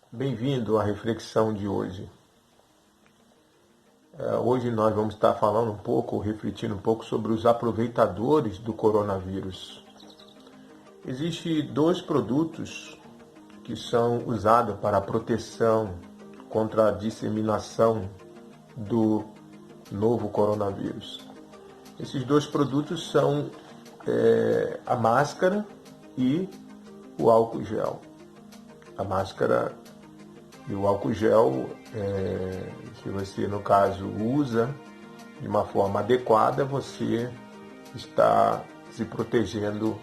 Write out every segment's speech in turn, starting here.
Bem-vindo à reflexão de hoje. Hoje nós vamos estar falando um pouco, refletindo um pouco sobre os aproveitadores do coronavírus. Existem dois produtos que são usados para a proteção contra a disseminação do novo coronavírus. Esses dois produtos são a máscara e o álcool gel. A máscara e o álcool gel, se você, no caso, usa de uma forma adequada, você está se protegendo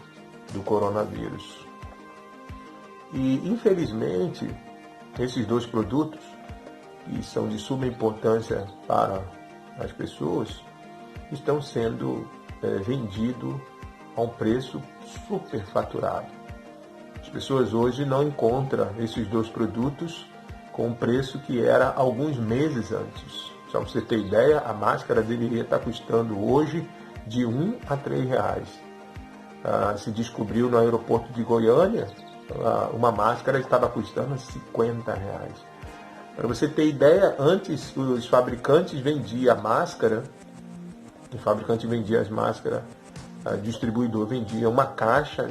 do coronavírus. E, infelizmente, esses dois produtos, que são de suma importância para as pessoas, estão sendo vendidos a um preço superfaturado. As pessoas hoje não encontram esses dois produtos com o preço que era alguns meses antes. Só para você ter ideia, a máscara deveria estar custando hoje de R$ 1 a R$ 3. Se descobriu no aeroporto de Goiânia, uma máscara estava custando R$ 50. Para você ter ideia, antes os fabricantes vendiam a máscara, o fabricante vendia as máscaras, o distribuidor vendia uma caixa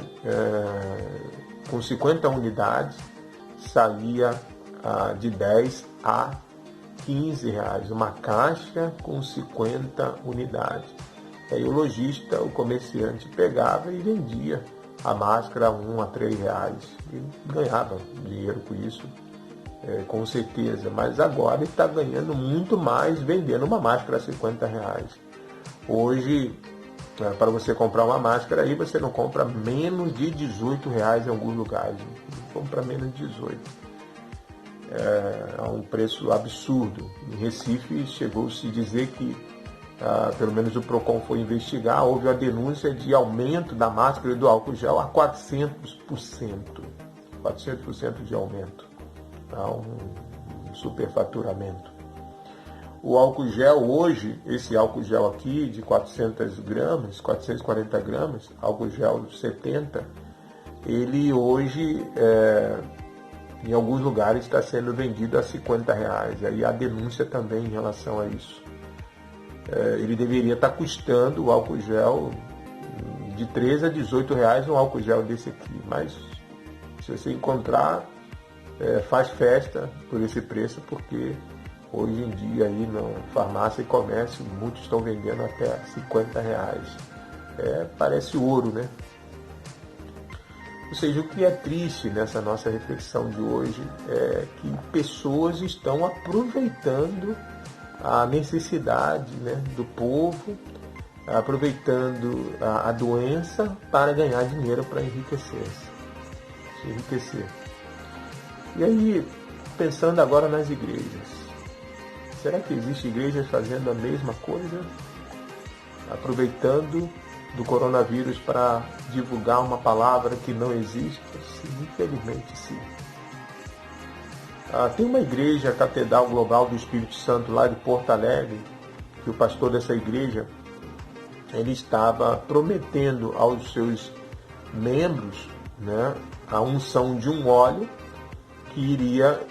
com 50 unidades, saía de 10 a 15 reais, uma caixa com 50 unidades. Aí o lojista, o comerciante, pegava e vendia a máscara a 1 a 3 reais e ganhava dinheiro com isso, com certeza. Mas agora ele está ganhando muito mais vendendo uma máscara a 50 reais. Hoje, para você comprar uma máscara aí, você não compra menos de 18 reais em alguns lugares. Compra menos de 18. É um preço absurdo. Em Recife chegou-se a dizer que, pelo menos o PROCON foi investigar, houve a denúncia de aumento da máscara e do álcool gel a 400%. 400% de aumento. Um superfaturamento. O álcool gel hoje, esse álcool gel aqui de 400 gramas, 440 gramas, álcool gel 70, ele hoje, em alguns lugares, está sendo vendido a 50 reais. Aí há denúncia também em relação a isso. Ele deveria estar custando o álcool gel de 13 a 18 reais, um álcool gel desse aqui. Mas se você encontrar, faz festa por esse preço, porque hoje em dia aí na farmácia e comércio, muitos estão vendendo até 50 reais. Parece ouro, né? Ou seja, o que é triste nessa nossa reflexão de hoje é que pessoas estão aproveitando a necessidade, né, do povo, aproveitando a doença para ganhar dinheiro, para se enriquecer. E aí, pensando agora nas igrejas, será que existem igrejas fazendo a mesma coisa? Aproveitando do coronavírus para divulgar uma palavra que não existe? Sim, infelizmente sim. Tem uma igreja, a Catedral Global do Espírito Santo, lá de Porto Alegre, que o pastor dessa igreja, ele estava prometendo aos seus membros, né, a unção de um óleo que iria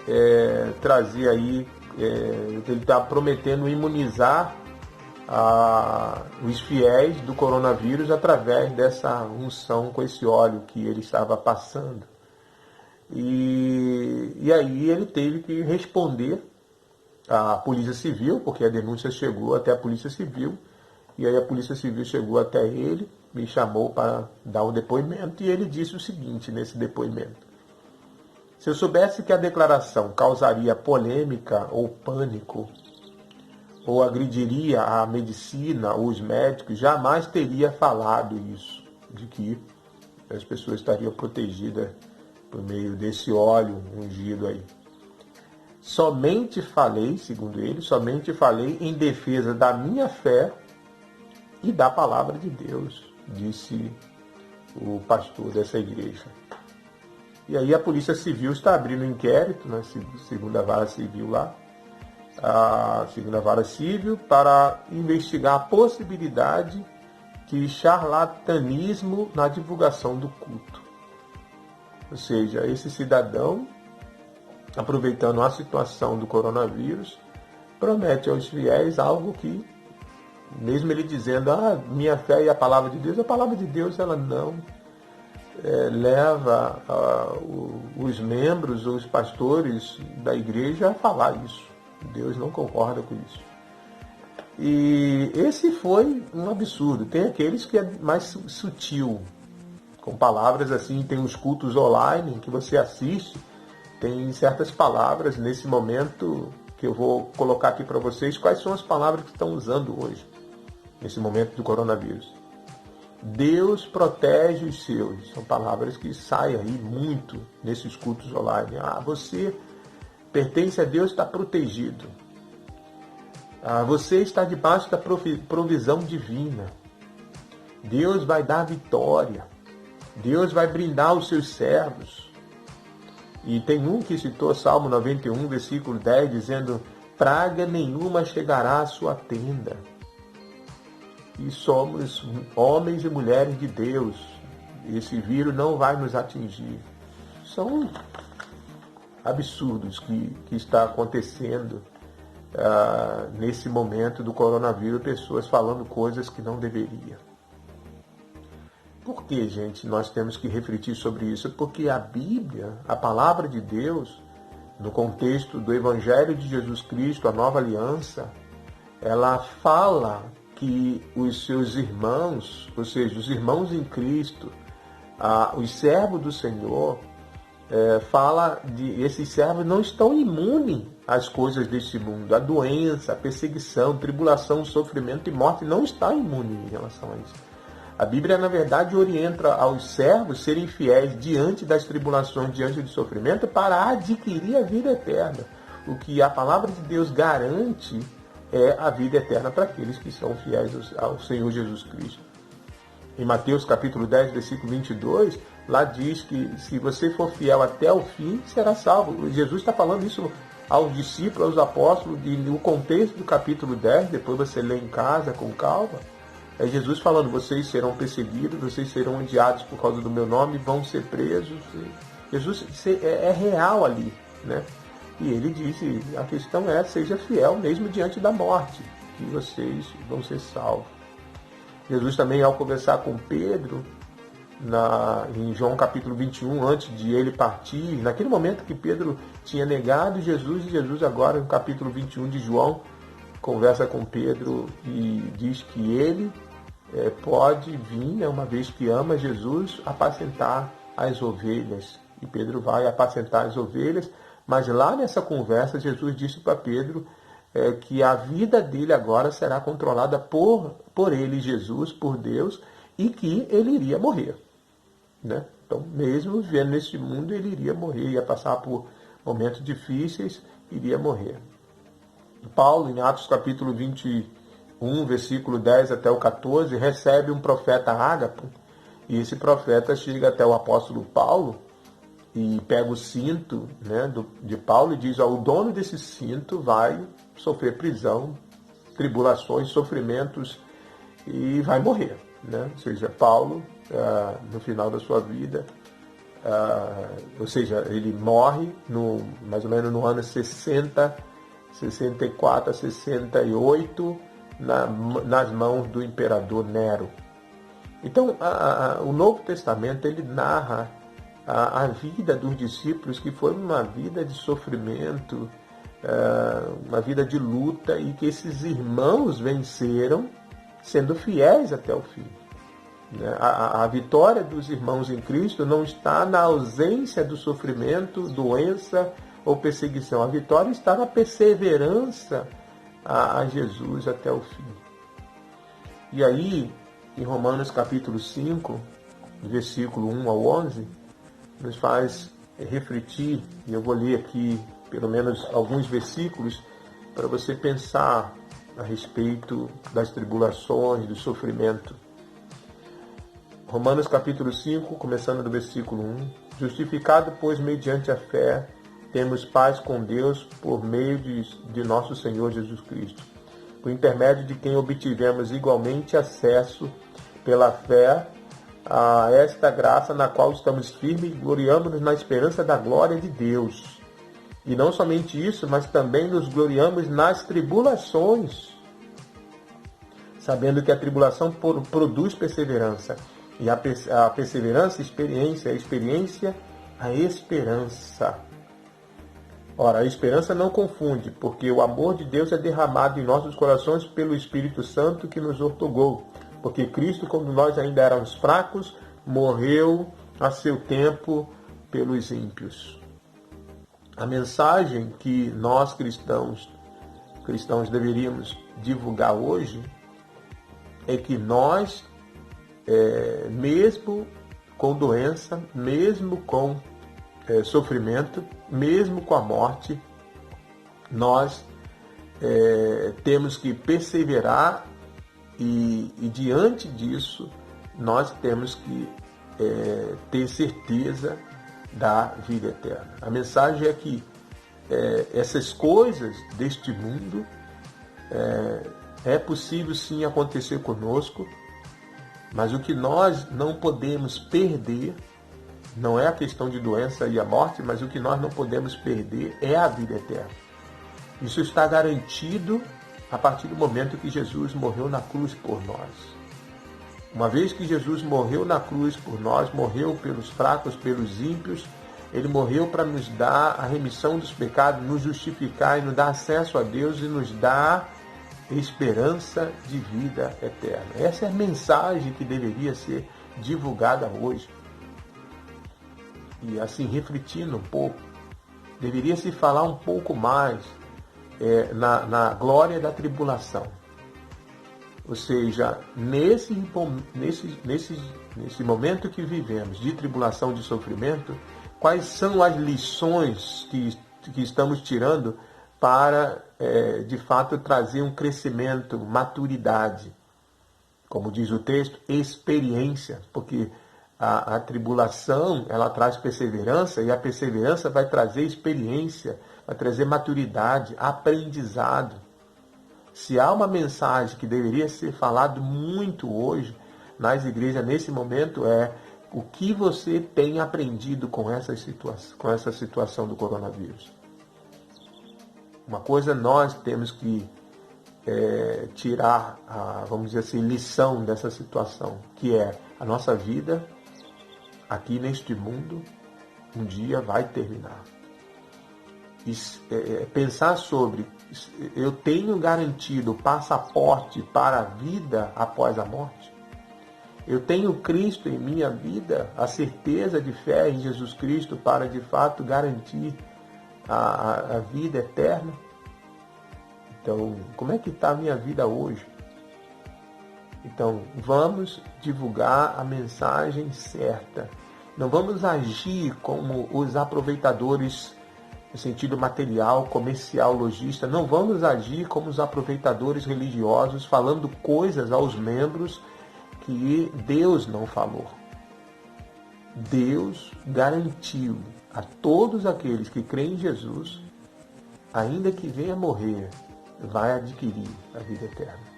trazer aí, ele estava prometendo imunizar os fiéis do coronavírus através dessa unção com esse óleo que ele estava passando. E aí ele teve que responder à Polícia Civil, porque a denúncia chegou até a Polícia Civil, e aí a Polícia Civil chegou até ele, me chamou para dar um depoimento, e ele disse o seguinte nesse depoimento: se eu soubesse que a declaração causaria polêmica ou pânico, ou agrediria a medicina ou os médicos, jamais teria falado isso, de que as pessoas estariam protegidas por meio desse óleo ungido aí. Somente falei, segundo ele, em defesa da minha fé e da palavra de Deus, disse o pastor dessa igreja. E aí a Polícia Civil está abrindo um inquérito, na segunda vara civil lá, a segunda vara civil, para investigar a possibilidade de charlatanismo na divulgação do culto. Ou seja, esse cidadão, aproveitando a situação do coronavírus, promete aos fiéis algo que, mesmo ele dizendo, minha fé e a palavra de Deus ela não leva os membros ou os pastores da igreja a falar isso. Deus não concorda com isso. E esse foi um absurdo. Tem aqueles que é mais sutil, com palavras assim, tem os cultos online que você assiste, tem certas palavras nesse momento que eu vou colocar aqui para vocês. Quais são as palavras que estão usando hoje, nesse momento do coronavírus? Deus protege os seus. São palavras que saem aí muito nesses cultos online. Você pertence a Deus, está protegido. Você está debaixo da provisão divina. Deus vai dar vitória. Deus vai brindar os seus servos. E tem um que citou Salmo 91, versículo 10, dizendo: praga nenhuma chegará à sua tenda. E somos homens e mulheres de Deus. Esse vírus não vai nos atingir. São absurdos que está acontecendo nesse momento do coronavírus, pessoas falando coisas que não deveriam. Por que, gente, nós temos que refletir sobre isso? Porque a Bíblia, a palavra de Deus, no contexto do Evangelho de Jesus Cristo, a nova aliança, ela fala que os seus irmãos, ou seja, os irmãos em Cristo, os servos do Senhor, fala de esses servos não estão imunes às coisas deste mundo. A doença, a perseguição, tribulação, sofrimento e morte não está imune em relação a isso. A Bíblia, na verdade, orienta aos servos serem fiéis diante das tribulações, diante do sofrimento, para adquirir a vida eterna. O que a palavra de Deus garante é a vida eterna para aqueles que são fiéis ao Senhor Jesus Cristo. Em Mateus capítulo 10, versículo 22, lá diz que se você for fiel até o fim, será salvo. Jesus está falando isso aos discípulos, aos apóstolos, e no contexto do capítulo 10, depois você lê em casa com calma, é Jesus falando: vocês serão perseguidos, vocês serão odiados por causa do meu nome, vão ser presos. Jesus é real ali, né? E ele disse, a questão é, seja fiel mesmo diante da morte, que vocês vão ser salvos. Jesus também, ao conversar com Pedro, em João capítulo 21, antes de ele partir, naquele momento que Pedro tinha negado Jesus, e Jesus agora, no capítulo 21 de João, conversa com Pedro e diz que ele pode vir, né, uma vez que ama Jesus, apacentar as ovelhas. E Pedro vai apacentar as ovelhas, mas lá nessa conversa Jesus disse para Pedro que a vida dele agora será controlada por ele, Jesus, por Deus, e que ele iria morrer, né? Então, mesmo vivendo nesse mundo, ele iria morrer, ia passar por momentos difíceis, iria morrer. Paulo, em Atos capítulo 21, versículo 10 até o 14, recebe um profeta Ágapo, e esse profeta chega até o apóstolo Paulo e pega o cinto, né, de Paulo e diz: o dono desse cinto vai sofrer prisão, tribulações, sofrimentos e vai morrer, né? Ou seja, Paulo, no final da sua vida, ou seja, ele morre mais ou menos no ano 64 a 68, nas mãos do imperador Nero. Então, o Novo Testamento, ele narra a vida dos discípulos, que foi uma vida de sofrimento, uma vida de luta, e que esses irmãos venceram sendo fiéis até o fim. A vitória dos irmãos em Cristo não está na ausência do sofrimento, doença ou perseguição. A vitória está na perseverança a Jesus até o fim. E aí, em Romanos capítulo 5, versículo 1 ao 11, nos faz refletir, e eu vou ler aqui pelo menos alguns versículos para você pensar a respeito das tribulações, do sofrimento. Romanos capítulo 5, começando do versículo 1. Justificado, pois, mediante a fé, temos paz com Deus por meio de nosso Senhor Jesus Cristo, por intermédio de quem obtivemos igualmente acesso pela fé a esta graça na qual estamos firmes e gloriamos-nos na esperança da glória de Deus. E não somente isso, mas também nos gloriamos nas tribulações, sabendo que a tribulação produz perseverança. E a perseverança, experiência, a experiência, a esperança. Ora, a esperança não confunde, porque o amor de Deus é derramado em nossos corações pelo Espírito Santo que nos outorgou. Porque Cristo, quando nós ainda éramos fracos, morreu a seu tempo pelos ímpios. A mensagem que nós cristãos deveríamos divulgar hoje é que nós, mesmo com doença, mesmo com sofrimento, mesmo com a morte, nós temos que perseverar e diante disso nós temos que ter certeza da vida eterna. A mensagem é que essas coisas deste mundo é possível sim acontecer conosco, mas o que nós não podemos perder não é a questão de doença e a morte, mas o que nós não podemos perder é a vida eterna. Isso está garantido a partir do momento que Jesus morreu na cruz por nós. Uma vez que Jesus morreu na cruz por nós, morreu pelos fracos, pelos ímpios, ele morreu para nos dar a remissão dos pecados, nos justificar e nos dar acesso a Deus e nos dar esperança de vida eterna. Essa é a mensagem que deveria ser divulgada hoje. E assim, refletindo um pouco, deveria se falar um pouco mais na glória da tribulação. Ou seja, nesse momento que vivemos de tribulação, de sofrimento, quais são as lições que estamos tirando para, de fato, trazer um crescimento, maturidade. Como diz o texto, experiência, porque a tribulação, ela traz perseverança, e a perseverança vai trazer experiência, vai trazer maturidade, aprendizado. Se há uma mensagem que deveria ser falada muito hoje nas igrejas, nesse momento, é o que você tem aprendido com essa situação do coronavírus. Uma coisa nós temos que tirar, vamos dizer assim, lição dessa situação, que é a nossa vida aqui neste mundo, um dia vai terminar. Pensar sobre, eu tenho garantido o passaporte para a vida após a morte? Eu tenho Cristo em minha vida, a certeza de fé em Jesus Cristo para, de fato, garantir a vida eterna? Então, como é que está a minha vida hoje? Então, vamos divulgar a mensagem certa. Não vamos agir como os aproveitadores no sentido material, comercial, logista. Não vamos agir como os aproveitadores religiosos, falando coisas aos membros que Deus não falou. Deus garantiu a todos aqueles que creem em Jesus, ainda que venha morrer, vai adquirir a vida eterna.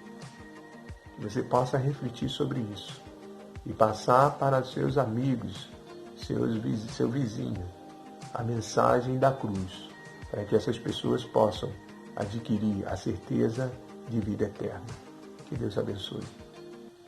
Que você possa refletir sobre isso e passar para seus amigos, seu vizinho, a mensagem da cruz, para que essas pessoas possam adquirir a certeza de vida eterna. Que Deus abençoe.